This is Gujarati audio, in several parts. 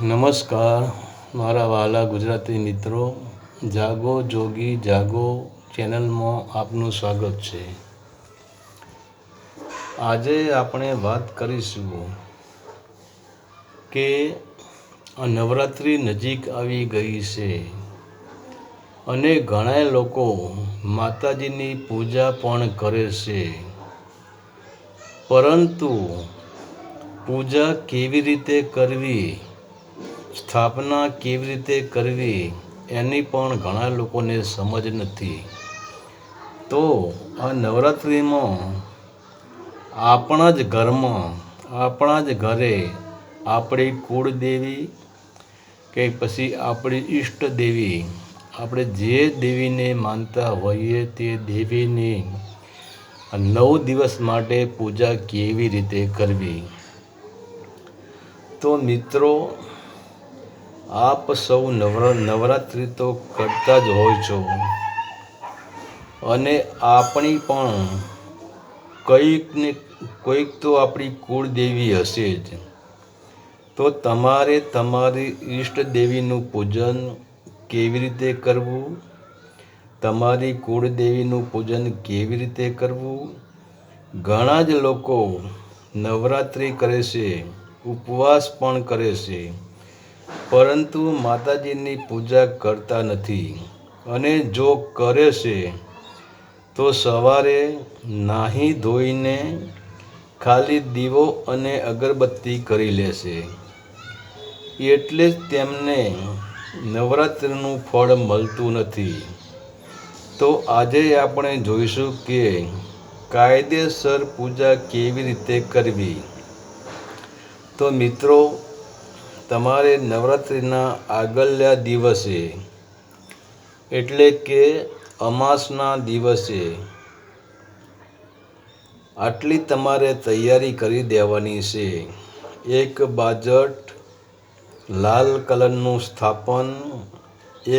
નમસ્કાર મારા વહાલા ગુજરાતી મિત્રો, જાગો જોગી જાગો ચેનલમાં આપનું સ્વાગત છે। આજે આપણે વાત કરીશું કે નવરાત્રિ નજીક આવી ગઈ છે અને ઘણા લોકો માતાજીની પૂજા પણ કરે છે, પરંતુ પૂજા કેવી રીતે કરવી, સ્થાપના કેવી રીતે કરવી એની પણ ઘણા લોકોને સમજ નથી। તો આ નવરાત્રિમાં આપણા જ ઘરમાં, આપણા જ ઘરે આપણી કુળદેવી કે પછી આપણી ઈષ્ટ દેવી, આપણે જે દેવીને માનતા હોઈએ તે દેવીની 9 દિવસ માટે પૂજા કેવી રીતે કરવી। તો મિત્રો, આપ સૌ નવરાત્રિ તો કરતા જ હોય છો અને આપણી પણ કોઈક તો આપણી કુળદેવી હશે જ। તો તમારે તમારી ઈષ્ટ દેવીનું પૂજન કેવી રીતે કરવું, તમારી કુળદેવીનું પૂજન કેવી રીતે કરવું। ઘણા જ લોકો નવરાત્રિ કરે છે, ઉપવાસ પણ કરે છે, પરંતુ માતાજીની પૂજા કરતા નથી। અને જો કરે છે તો સવારે નાહી ધોઈને ખાલી દીવો અને અગરબત્તી કરી લેશે, એટલે જ તેમને નવરાત્રિનું ફળ મળતું નથી। તો આજે આપણે જોઈશું કે કાયદેસર પૂજા કેવી રીતે કરવી। તો મિત્રો, તમારે નવરાત્રિના આગલા દિવસે એટલે કે અમાસના દિવસે આટલી તમારે તૈયારી કરી દેવાની છે। એક બાજટ લાલ કલરનું સ્થાપન,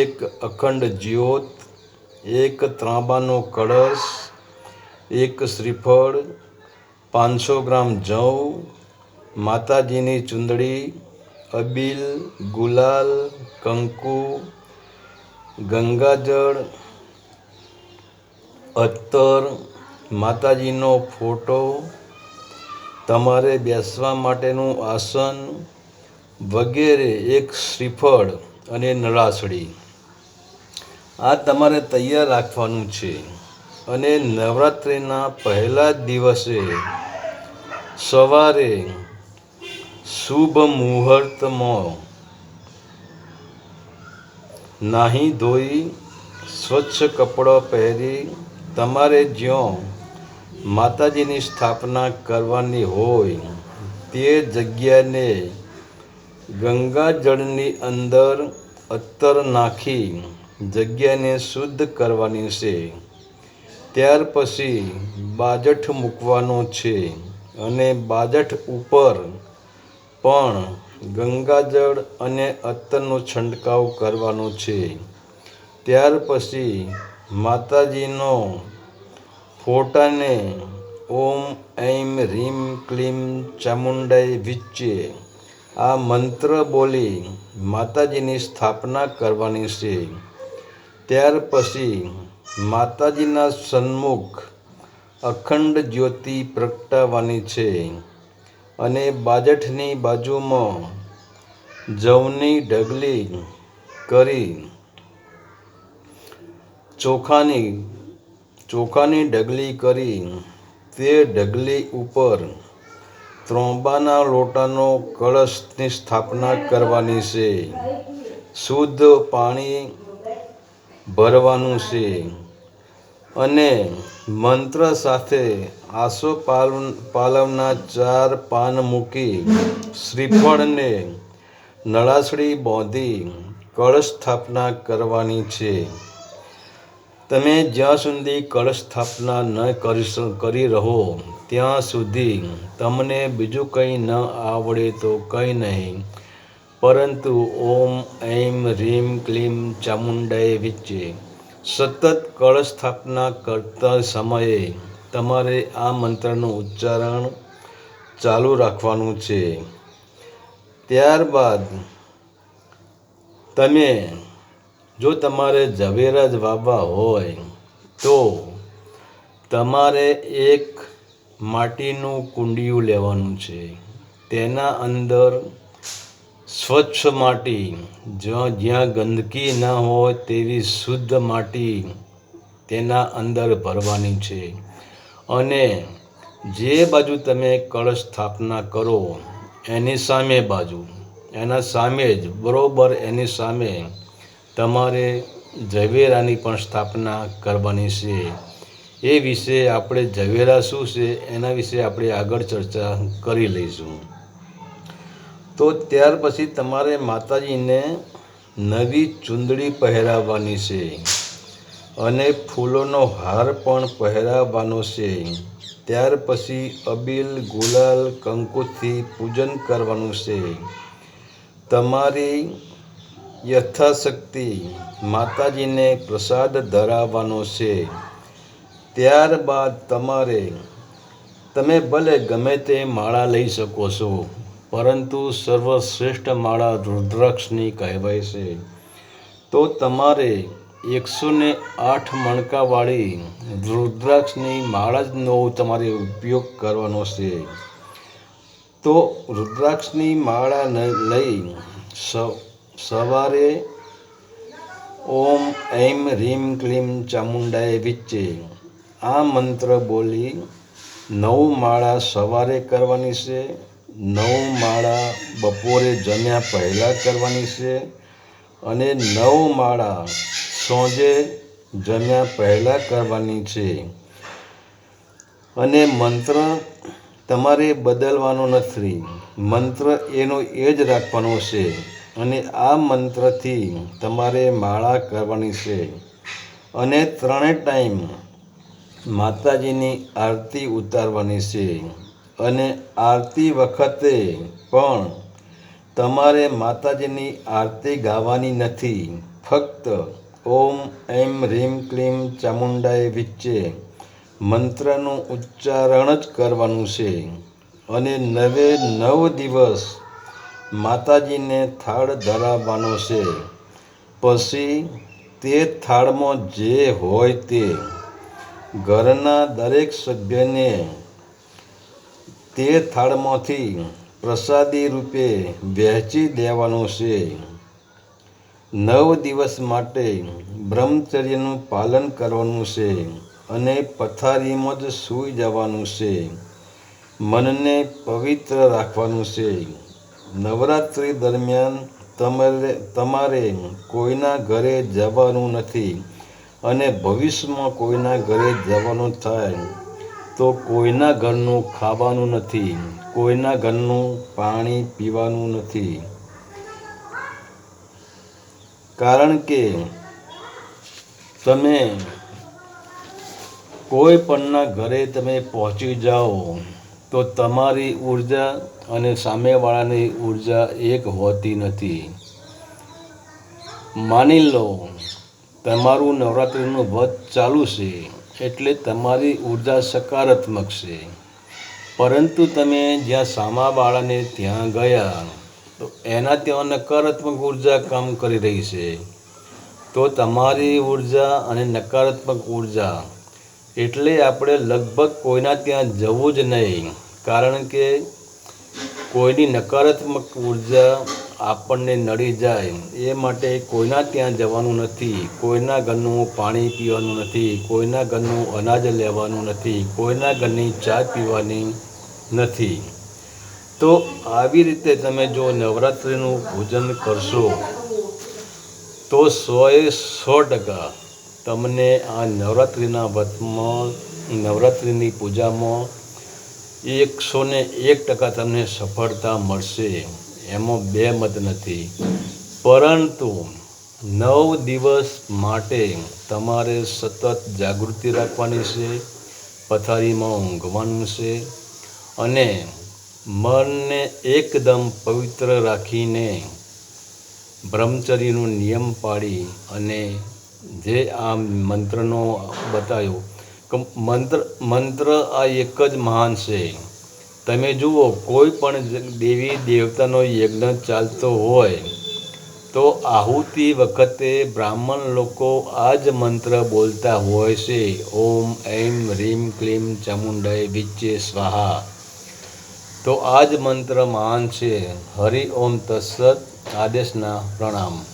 એક અખંડ જ્યોત, એક ત્રાંબાનો કળશ, એક શ્રીફળ, 500 ગ્રામ જવ, માતાજીની ચૂંદડી, અબીલ, ગુલાલ, કંકુ, ગંગાજળ, અત્તર, માતાજીનો ફોટો, તમારે બેસવા માટેનું આસન વગેરે, એક શ્રીફળ અને નળાસડી આ તમારે તૈયાર રાખવાનું છે। અને નવરાત્રિના પહેલા દિવસે સવારે શુભ મુહૂર્તમાં નાહી ધોઈ સ્વચ્છ કપડાં પહેરી તમારે જ્યાં માતાજીની સ્થાપના કરવાની હોય તે જગ્યાને ગંગાજળની અંદર અત્તર નાખી જગ્યાને શુદ્ધ કરવાની છે। ત્યાર પછી બાજઠ મૂકવાનો છે અને બાજઠ ઉપર પણ ગંગાજળ અને અત્તરનો છંટકાવ કરવાનો છે। ત્યાર પછી માતાજીનો ફોટાને ઓમ ઐં રીમ ક્લીમ ચામુંડાય વિચ્ચે આ મંત્ર બોલી માતાજીની સ્થાપના કરવાની છે। ત્યાર પછી માતાજીના સન્મુખ અખંડ જ્યોતિ પ્રગટાવવાની છે અને બાજઠની બાજુમાં જવની ઢગલી કરી ચોખાની ઢગલી કરી તે ઢગલી ઉપર ત્રાંબાના લોટાનો કળશની સ્થાપના કરવાની છે। શુદ્ધ પાણી ભરવાનું છે અને મંત્ર સાથે આસોપાલવના 4 પાન મૂકી શ્રીફળને નળાસડી બાંધી કળશ સ્થાપના કરવાની છે। તમે જ્યાં સુધી કળશ સ્થાપના ન કરી રહો ત્યાં સુધી તમને બીજું કંઈ ન આવડે તો કંઈ નહીં, પરંતુ ઓમ ઐં રીમ ક્લીમ ચામુંડાય વિચ્ચે સતત કળશ સ્થાપના કરતા સમયે તમારે આ મંત્રનું ઉચ્ચારણ ચાલુ રાખવાનું છે। ત્યારબાદ તમે જો તમારે ઝવેરા જ વાવવા હોય તો તમારે એક માટીનું કુંડિયું લેવાનું છે. તેના અંદર સ્વચ્છ માટી, જ્યાં ગંદકી ના હોય તેવી શુદ્ધ માટી તેના અંદર ભરવાની છે. અને જે બાજુ તમે કળશ સ્થાપના કરો એની સામે બાજુ, એના સામે જ બરાબર એની સામે તમારે ઝવેરાની પણ સ્થાપના કરવાની છે. એ વિશે આપણે ઝવેરા શું છે એના વિશે આપણે આગળ ચર્ચા કરી લઈશું. તો ત્યાર પછી તમારે માતાજીને નવી ચૂંદડી પહેરાવવાની છે અને ફૂલોનો હાર પણ પહેરાવવાનો છે. ત્યાર પછી અબીલ, ગુલાલ, કંકુથી પૂજન કરવાનું છે. તમારી યથાશક્તિ માતાજીને પ્રસાદ ધરાવવાનો છે. ત્યારબાદ તમે ભલે ગમે તે માળા લઈ શકો છો, પરંતુ સર્વશ્રેષ્ઠ માળા રુદ્રાક્ષની કહેવાય છે. તો તમારે 108 મણકાવાળી રુદ્રાક્ષની માળાનો તમારે ઉપયોગ કરવાનો છે. તો રુદ્રાક્ષની માળા લઈ સવારે ઓમ ઐમ રીમ ક્લીમ ચામુંડાય વિચ્ચે આ મંત્ર બોલી 9 માળા સવારે કરવાની છે, 9 માળા બપોરે જમ્યા પહેલાં કરવાની છે અને 9 માળા સાંજે જમ્યા પહેલાં કરવાની છે. અને મંત્ર તમારે બદલવાનો નથી, મંત્ર એનો એ જ રાખવાનો છે. અને આ મંત્રથી તમારે માળા કરવાની છે. અને 3 ટાઈમ માતાજીની આરતી ઉતારવાની છે. અને આરતી વખતે પણ તમારે માતાજીની આરતી ગાવાની નથી, ફક્ત ઓમ ઐમ રીમ ક્લીમ ચામુંડાય વિચ્ચે મંત્રનું ઉચ્ચારણ જ કરવાનું છે. અને 9 દિવસ માતાજીને થાળ ધરાવવાનો છે. પછી તે થાળમાં જે હોય તે ઘરના દરેક સભ્યને તે થાળમાંથી પ્રસાદી રૂપે વહેંચી દેવાનો છે. 9 દિવસ માટે બ્રહ્મચર્યનું પાલન કરવાનું છે અને પથારીમાં જ સૂઈ જવાનું છે. મનને પવિત્ર રાખવાનું છે. નવરાત્રિ દરમિયાન તમારે કોઈના ઘરે જવાનું નથી. અને ભવિષ્યમાં કોઈના ઘરે જવાનું થાય તો કોઈના ઘરનું ખાવાનું નથી, કોઈના ઘરનું પાણી પીવાનું નથી. કારણ કે તમે કોઈ પણના ઘરે તમે પહોંચી જાઓ તો તમારી ઉર્જા અને સામેવાળાની ઉર્જા એક હોતી નથી. માની લો તમારું નવરાત્રિનું વ્રત ચાલુ છે એટલે તમારી ઉર્જા સકારાત્મક છે, પરંતુ તમે જ્યાં સામાવાળાને ત્યાં ગયા તો એના ત્યાં નકારાત્મક ઉર્જા કામ કરી રહી છે. તો તમારી ઉર્જા અને નકારાત્મક ઉર્જા એટલે આપણે લગભગ કોઈના ત્યાં જવું જ નહીં. કારણ કે કોઈની નકારાત્મક ઉર્જા આપણને નડી જાય એ માટે કોઈના ત્યાં જવાનું નથી, કોઈના ઘરનું પાણી પીવાનું નથી, કોઈના ઘરનું અનાજ લેવાનું નથી, કોઈના ઘરની ચા પીવાની નથી. તો આવી રીતે તમે જો નવરાત્રિનું પૂજન કરશો તો 100% તમને આ નવરાત્રિના વ્રતમાં, નવરાત્રિની પૂજામાં 101% તમને સફળતા મળશે. એમાં બે મત નથી. પરંતુ 9 દિવસ માટે તમારે સતત જાગૃતિ રાખવાની છે, પથારીમાં ઊંઘવાનું છે અને મનને એકદમ પવિત્ર રાખીને બ્રહ્મચર્યનો નિયમ પાળી અને જે આ મંત્રનો બતાવ્યો કે મંત્ર આ એક જ મહાન છે. તમે જુઓ કોઈ પણ દેવી દેવતાનો યજ્ઞ ચાલતો હોય તો આહુતિ વખતે બ્રાહ્મણ લોકો આ જ મંત્ર બોલતા હોય છે, ઓમ એમ રીમ ક્લીમ ચામુંડાય વિચ્ચે સ્વાહા. તો આ જ મંત્ર મહાન છે. હરિ ઓમ તત્સત. આદેશના પ્રણામ.